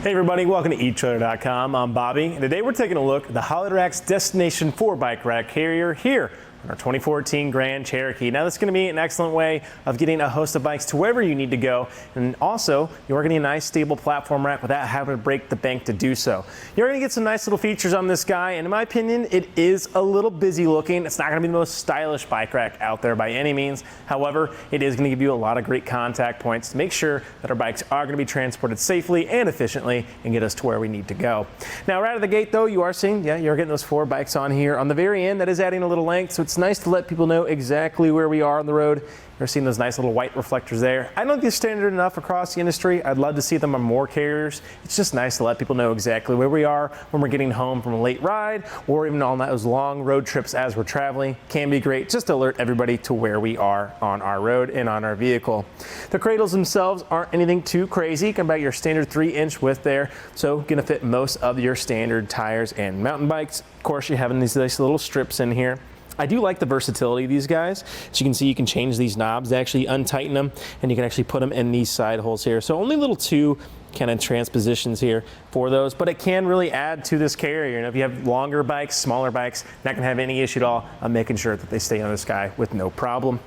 Hey everybody, welcome to eTrailer.com. I'm Bobby, and today we're taking a look at the Holiday Racks Destination 4 bike rack carrier here on our 2014 Grand Cherokee. Now this is going to be an excellent way of getting a host of bikes to wherever you need to go, and also you're getting a nice stable platform rack without having to break the bank to do so. You're going to get some nice little features on this guy, and in my opinion it is a little busy looking. It's not going to be the most stylish bike rack out there by any means. However, it is going to give you a lot of great contact points to make sure that our bikes are going to be transported safely and efficiently and get us to where we need to go. Now right out of the gate though, you are seeing, you're getting those 4 bikes on here. On the very end, that is adding a little length, so it's nice to let people know exactly where we are on the road. You're seeing those nice little white reflectors there. I don't think they're standard enough across the industry. I'd love to see them on more carriers. It's just nice to let people know exactly where we are when we're getting home from a late ride, or even on those long road trips as we're traveling. Can be great just to alert everybody to where we are on our road and on our vehicle. The cradles themselves aren't anything too crazy. Come about your standard 3-inch width there, so gonna fit most of your standard tires and mountain bikes. Of course, you're having these nice little strips in here. I do like the versatility of these guys. As you can see, you can change these knobs, they actually untighten them, and you can actually put them in these side holes here. So only little 2 kind of transpositions here for those, but it can really add to this carrier. And if you have longer bikes, smaller bikes, not gonna have any issue at all on making sure that they stay on this guy with no problem.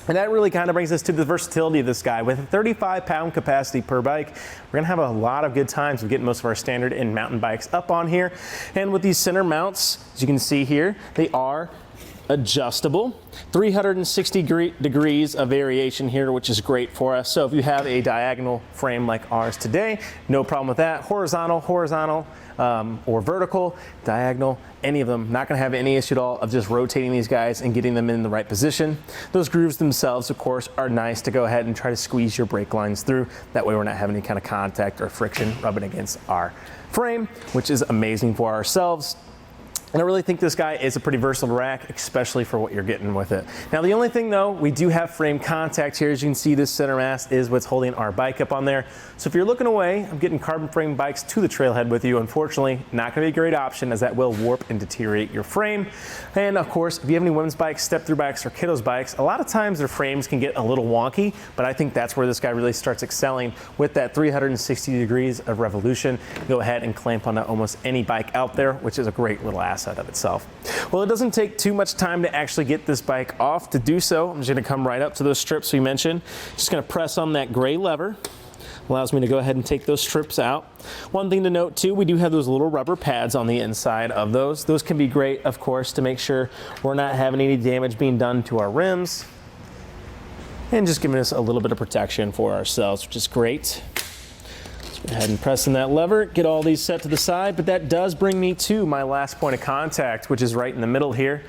And that really kind of brings us to the versatility of this guy. With a 35-pound capacity per bike, we're gonna have a lot of good times of getting most of our standard and mountain bikes up on here. And with these center mounts, as you can see here, they are adjustable, 360 degrees of variation here, which is great for us. So if you have a diagonal frame like ours today, no problem with that. Horizontal, or vertical, diagonal, any of them, not gonna have any issue at all of just rotating these guys and getting them in the right position. Those grooves themselves, of course, are nice to go ahead and try to squeeze your brake lines through. That way we're not having any kind of contact or friction rubbing against our frame, which is amazing for ourselves. And I really think this guy is a pretty versatile rack, especially for what you're getting with it. Now the only thing though, we do have frame contact here. As you can see, this center mass is what's holding our bike up on there. So if you're looking away, I'm getting carbon frame bikes to the trailhead with you. Unfortunately, not gonna be a great option as that will warp and deteriorate your frame. And of course, if you have any women's bikes, step-through bikes, or kiddos bikes, a lot of times their frames can get a little wonky, but I think that's where this guy really starts excelling with that 360 degrees of revolution. Go ahead and clamp onto almost any bike out there, which is a great little asset of itself. Well, it doesn't take too much time to actually get this bike off. To do so, I'm just gonna come right up to those strips we mentioned. Just gonna press on that gray lever. Allows me to go ahead and take those strips out. One thing to note too, we do have those little rubber pads on the inside of those. Those can be great, of course, to make sure we're not having any damage being done to our rims and just giving us a little bit of protection for ourselves, which is great. Go ahead and press in that lever, get all these set to the side, but that does bring me to my last point of contact, which is right in the middle here.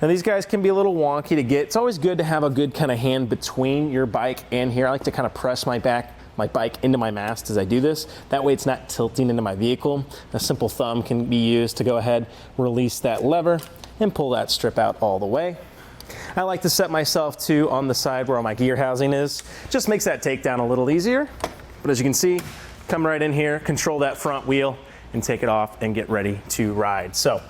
Now these guys can be a little wonky to get. It's always good to have a good kind of hand between your bike and here. I like to kind of press my bike into my mast as I do this. That way it's not tilting into my vehicle. A simple thumb can be used to go ahead, release that lever, and pull that strip out all the way. I like to set myself too on the side where my gear housing is. Just makes that takedown a little easier. But as you can see, come right in here, control that front wheel, and take it off and get ready to ride. So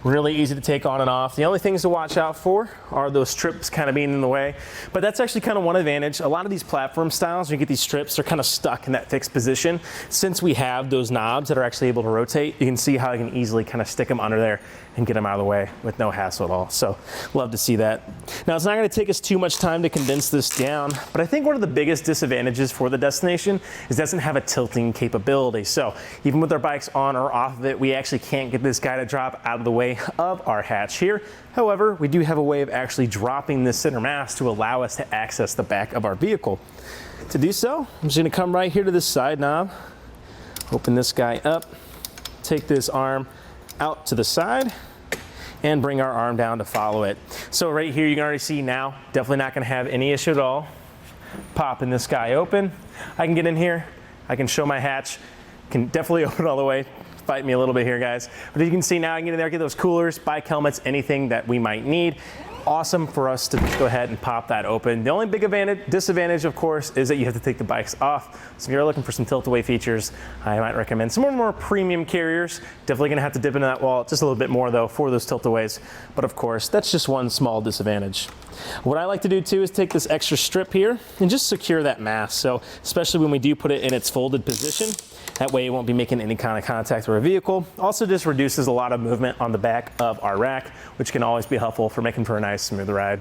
really easy to take on and off. The only things to watch out for are those strips kind of being in the way, but that's actually kind of one advantage. A lot of these platform styles, when you get these strips, they're kind of stuck in that fixed position. Since we have those knobs that are actually able to rotate, you can see how I can easily kind of stick them under there and get them out of the way with no hassle at all. So love to see that. Now it's not going to take us too much time to condense this down, but I think one of the biggest disadvantages for the Destination is it doesn't have a tilting capability. So even with our bikes on or off of it, we actually can't get this guy to drop out of the way of our hatch here. However, we do have a way of actually dropping this center mass to allow us to access the back of our vehicle. To do so, I'm just going to come right here to this side knob, open this guy up, take this arm out to the side, and bring our arm down to follow it. So right here you can already see now, definitely not going to have any issue at all. Popping this guy open, I can get in here, I can show my hatch, can definitely open all the way. Fight me a little bit here, guys. But you can see now I can get in there, get those coolers, bike helmets, anything that we might need. Awesome for us to go ahead and pop that open. The only big disadvantage, of course, is that you have to take the bikes off. So if you're looking for some tilt-away features, I might recommend some more premium carriers. Definitely gonna have to dip into that wallet just a little bit more though for those tilt-aways. But of course, that's just one small disadvantage. What I like to do too is take this extra strip here and just secure that mass. So especially when we do put it in its folded position, That way you won't be making any kind of contact with our vehicle. Also just reduces a lot of movement on the back of our rack, which can always be helpful for making for a nice smooth ride.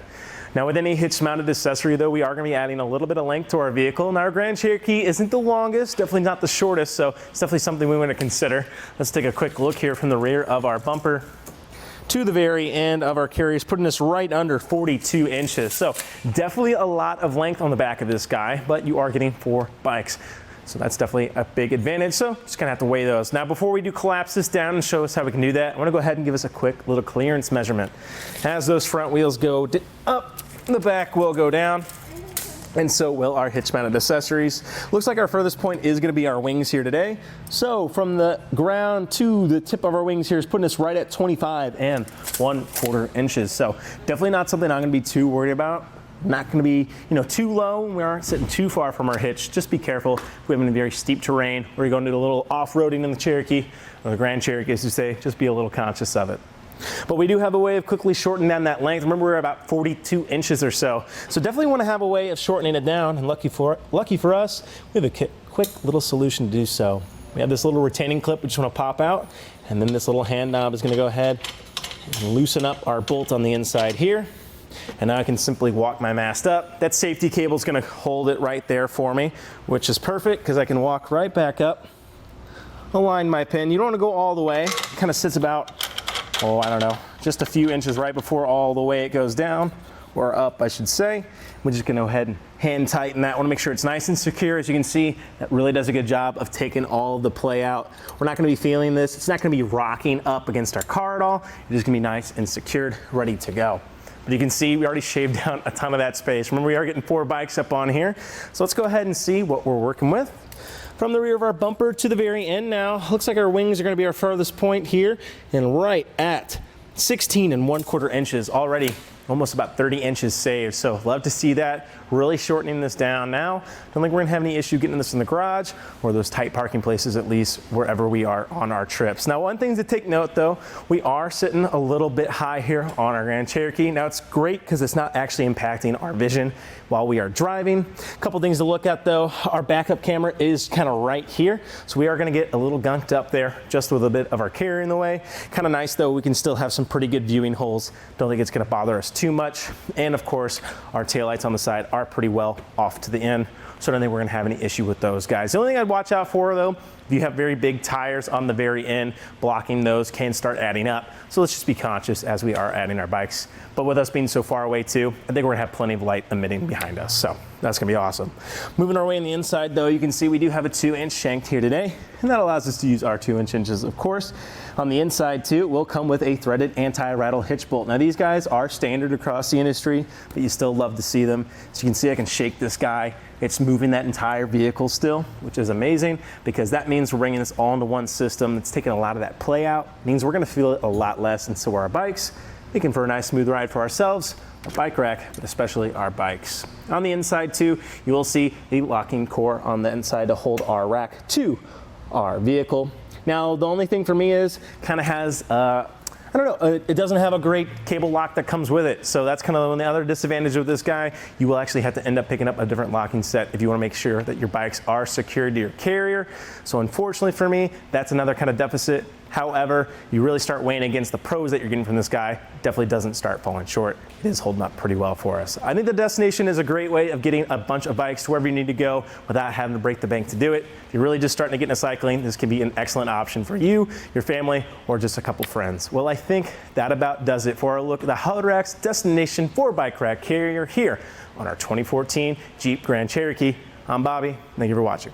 Now with any hitch mounted accessory though, we are going to be adding a little bit of length to our vehicle. Now our Grand Cherokee isn't the longest, definitely not the shortest, so it's definitely something we want to consider. Let's take a quick look here from the rear of our bumper to the very end of our carriers, putting us right under 42 inches. So definitely a lot of length on the back of this guy, but you are getting 4 bikes. So that's definitely a big advantage. So just gonna have to weigh those. Now before we do collapse this down and show us how we can do that, I wanna go ahead and give us a quick little clearance measurement. As those front wheels go up, the back will go down, and so will our hitch mounted accessories. Looks like our furthest point is gonna be our wings here today. So from the ground to the tip of our wings here is putting us right at 25 1/4 inches. So definitely not something I'm gonna be too worried about. Not going to be, too low. We aren't sitting too far from our hitch. Just be careful if we have any very steep terrain or you're going to do a little off-roading in the Cherokee or the Grand Cherokee, as you say. Just be a little conscious of it. But we do have a way of quickly shortening down that length. Remember, we're about 42 inches or so. So definitely want to have a way of shortening it down. And lucky for us, we have a quick little solution to do so. We have this little retaining clip we just want to pop out, and then this little hand knob is going to go ahead and loosen up our bolt on the inside here. And now I can simply walk my mast up. That safety cable is going to hold it right there for me, which is perfect because I can walk right back up, align my pin. You don't want to go all the way. It kind of sits about, just a few inches right before all the way it goes down, or up, I should say. We're just going to go ahead and hand tighten that. I want to make sure it's nice and secure. As you can see, that really does a good job of taking all of the play out. We're not going to be feeling this. It's not going to be rocking up against our car at all. It's just going to be nice and secured, ready to go. But you can see we already shaved down a ton of that space. Remember, we are getting 4 bikes up on here. So let's go ahead and see what we're working with. From the rear of our bumper to the very end now, looks like our wings are going to be our furthest point here, and right at 16 1/4 inches already. Almost about 30 inches saved. So love to see that. Really shortening this down now. Don't think we're gonna have any issue getting this in the garage or those tight parking places, at least wherever we are on our trips. Now, one thing to take note though, we are sitting a little bit high here on our Grand Cherokee. Now it's great because it's not actually impacting our vision while we are driving. A couple things to look at though. Our backup camera is kind of right here. So we are gonna get a little gunked up there just with a bit of our carrier in the way. Kind of nice though, we can still have some pretty good viewing holes. Don't think it's gonna bother us too much. And of course, our taillights on the side are pretty well off to the end. So I don't think we're gonna have any issue with those guys. The only thing I'd watch out for though, if you have very big tires on the very end, blocking those can start adding up. So let's just be conscious as we are adding our bikes. But with us being so far away too, I think we're gonna have plenty of light emitting behind us. So that's gonna be awesome. Moving our way on the inside though, you can see we do have a 2-inch shank here today. And that allows us to use our 2-inch hinges, of course. On the inside too, it will come with a threaded anti-rattle hitch bolt. Now these guys are standard across the industry, but you still love to see them. So you can see I can shake this guy. It's moving that entire vehicle still, which is amazing because that means we're bringing this all into one system. It's taking a lot of that play out. It means we're gonna feel it a lot less, and so are our bikes, making for a nice smooth ride for ourselves, our bike rack, but especially our bikes. On the inside too, you will see the locking core on the inside to hold our rack to our vehicle. Now, the only thing for me is kind of has, it doesn't have a great cable lock that comes with it. So that's kind of the other disadvantage of this guy. You will actually have to end up picking up a different locking set if you want to make sure that your bikes are secured to your carrier. So unfortunately for me, that's another kind of deficit. However, you really start weighing against the pros that you're getting from this guy, definitely doesn't start falling short. It is holding up pretty well for us. I think the destination is a great way of getting a bunch of bikes to wherever you need to go without having to break the bank to do it. If you're really just starting to get into cycling, this can be an excellent option for you, your family, or just a couple friends. Well, I think that about does it for our look at the Hollowed Racks Destination 4 Bike Rack Carrier here on our 2014 Jeep Grand Cherokee. I'm Bobby. Thank you for watching.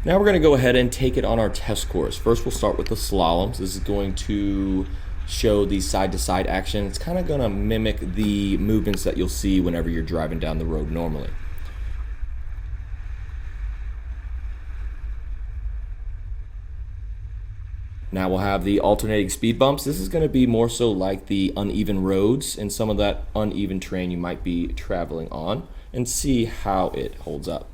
Now we're going to go ahead and take it on our test course. First we'll start with the slaloms. This is going to show the side-to-side action. It's kind of going to mimic the movements that you'll see whenever you're driving down the road normally. Now we'll have the alternating speed bumps. This is going to be more so like the uneven roads and some of that uneven terrain you might be traveling on, and see how it holds up.